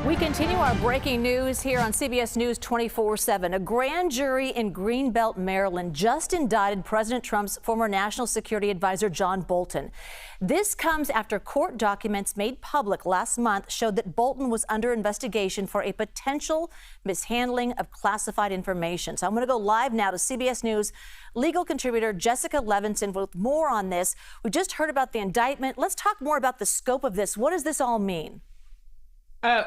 We continue our breaking news here on CBS News 24/7. A grand jury in Greenbelt, Maryland just indicted President Trump's former national security advisor, John Bolton. This comes after court documents made public last month showed that Bolton was under investigation for a potential mishandling of classified information. So I'm going to go live now to CBS News legal contributor Jessica Levinson with more on this. We just heard about the indictment. Let's talk more about the scope of this. What does this all mean?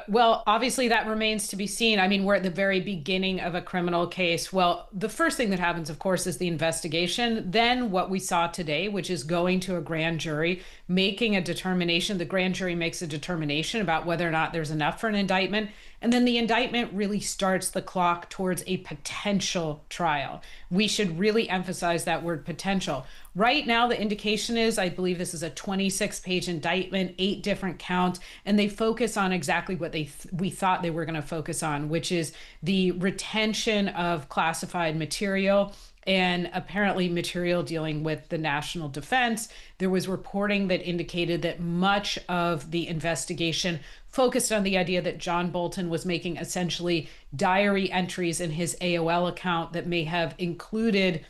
Well, obviously that remains to be seen. I mean, we're at the very beginning of a criminal case. Well, the first thing that happens, of course, is the investigation. Then what we saw today, which is going to a grand jury, making a determination. The grand jury makes a determination about whether or not there's enough for an indictment. And then the indictment really starts the clock towards a potential trial. We should really emphasize that word potential. Right now, the indication is, I believe this is a 26-page indictment, 8 different counts, and they focus on exactly what we thought they were going to focus on, which is the retention of classified material and apparently material dealing with the national defense. There was reporting that indicated that much of the investigation focused on the idea that John Bolton was making essentially diary entries in his AOL account that may have included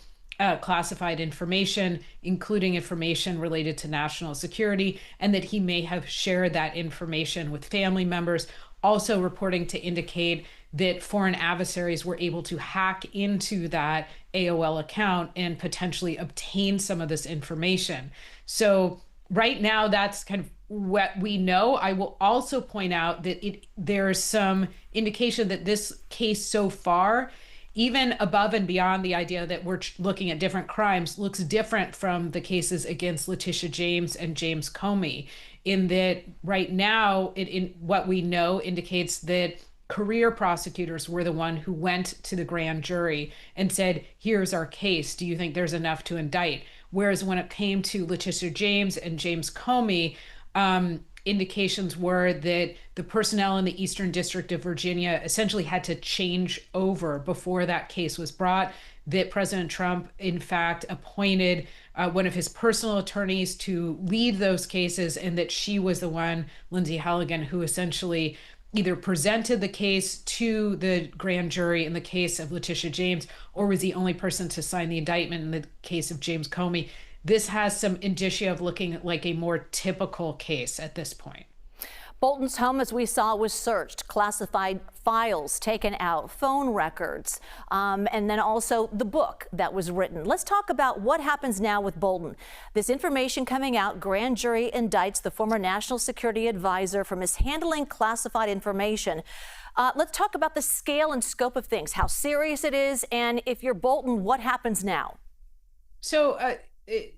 classified information, including information related to national security, and that he may have shared that information with family members. Also reporting to indicate that foreign adversaries were able to hack into that AOL account and potentially obtain some of this information. So right now, that's kind of what we know. I will also point out that there's some indication that this case so far, even above and beyond the idea that we're looking at different crimes, looks different from the cases against Letitia James and James Comey, in that right now, in what we know indicates that career prosecutors were the one who went to the grand jury and said, here's our case. Do you think there's enough to indict? Whereas when it came to Letitia James and James Comey, indications were that the personnel in the Eastern District of Virginia essentially had to change over before that case was brought, that President Trump, in fact, appointed one of his personal attorneys to lead those cases, and that she was the one, Lindsay Halligan, who essentially either presented the case to the grand jury in the case of Letitia James, or was the only person to sign the indictment in the case of James Comey. This has some indicia of looking like a more typical case at this point. Bolton's home, as we saw, was searched, classified files taken out, phone records, and then also the book that was written. Let's talk about what happens now with Bolton. This information coming out, grand jury indicts the former national security advisor for mishandling classified information. Let's talk about the scale and scope of things, how serious it is, and if you're Bolton, what happens now? So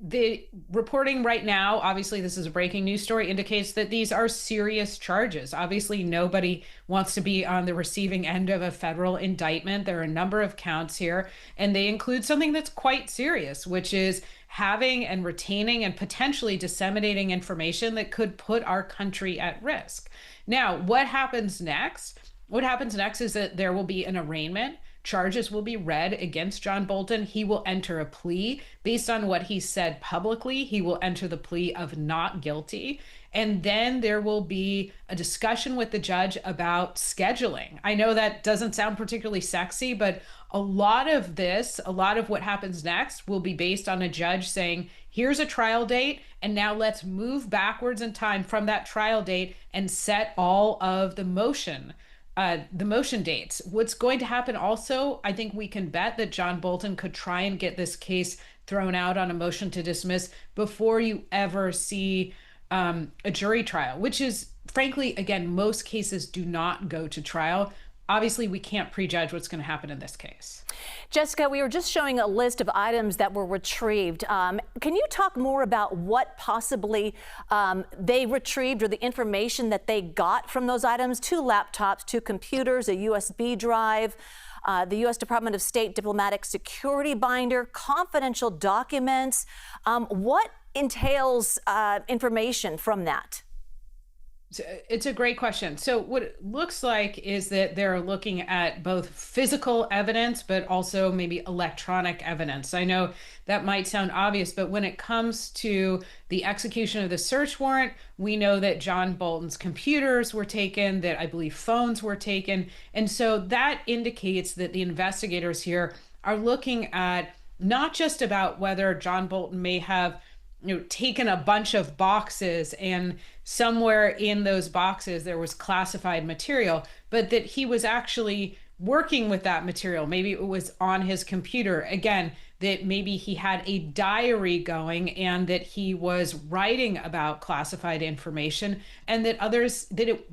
the reporting right now, obviously this is a breaking news story, indicates that these are serious charges. Obviously, nobody wants to be on the receiving end of a federal indictment. There are a number of counts here, and they include something that's quite serious, which is having and retaining and potentially disseminating information that could put our country at risk. Now, what happens next? What happens next is that there will be an arraignment. Charges will be read against John Bolton. He will enter a plea based on what he said publicly. He will enter the plea of not guilty. And then there will be a discussion with the judge about scheduling. I know that doesn't sound particularly sexy, but a lot of what happens next will be based on a judge saying, here's a trial date, and now let's move backwards in time from that trial date and set all of the motion dates. What's going to happen also, I think we can bet that John Bolton could try and get this case thrown out on a motion to dismiss before you ever see a jury trial, which is, frankly, again, most cases do not go to trial. Obviously, we can't prejudge what's going to happen in this case. Jessica, we were just showing a list of items that were retrieved. Can you talk more about what possibly they retrieved, or the information that they got from those items? 2 laptops, 2 computers, a USB drive, the U.S. Department of State diplomatic security binder, confidential documents. What entails information from that? It's a great question. So, what it looks like is that they're looking at both physical evidence, but also maybe electronic evidence. I know that might sound obvious, but when it comes to the execution of the search warrant, we know that John Bolton's computers were taken, that I believe phones were taken. And so that indicates that the investigators here are looking at not just about whether John Bolton may have taken a bunch of boxes and somewhere in those boxes there was classified material, but that he was actually working with that material. Maybe it was on his computer. Again, that maybe he had a diary going and that he was writing about classified information, and that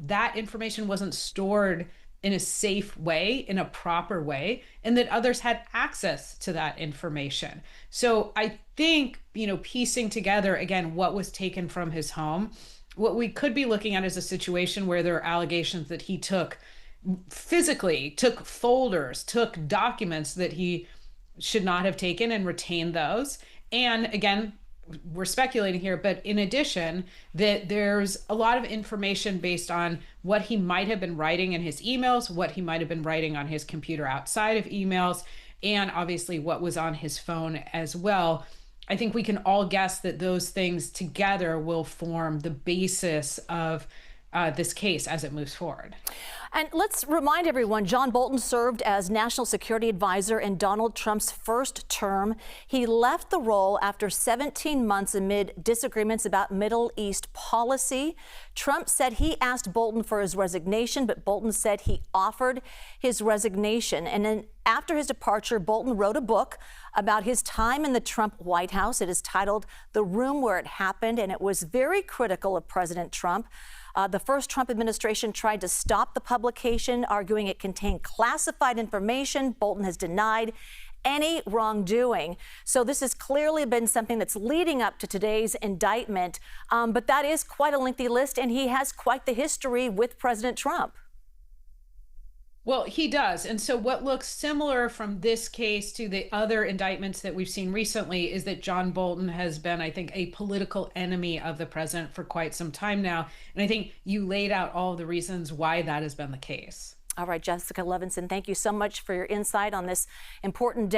that information wasn't stored in a safe way, in a proper way, and that others had access to that information. So I think, piecing together again what was taken from his home, what we could be looking at is a situation where there are allegations that he physically took folders, took documents that he should not have taken and retained those. And again, we're speculating here, but in addition, that there's a lot of information based on what he might have been writing in his emails, what he might have been writing on his computer outside of emails, and obviously what was on his phone as well. I think we can all guess that those things together will form the basis of this case as it moves forward. And let's remind everyone, John Bolton served as National Security Advisor in Donald Trump's first term. He left the role after 17 months amid disagreements about Middle East policy. Trump said he asked Bolton for his resignation, but Bolton said he offered his resignation. And then after his departure, Bolton wrote a book about his time in the Trump White House. It is titled The Room Where It Happened, and it was very critical of President Trump. The first Trump administration tried to stop the publication, arguing it contained classified information. Bolton has denied any wrongdoing. So this has clearly been something that's leading up to today's indictment. But that is quite a lengthy list, and he has quite the history with President Trump. Well, he does. And so what looks similar from this case to the other indictments that we've seen recently is that John Bolton has been, I think, a political enemy of the president for quite some time now. And I think you laid out all the reasons why that has been the case. All right, Jessica Levinson, thank you so much for your insight on this important day.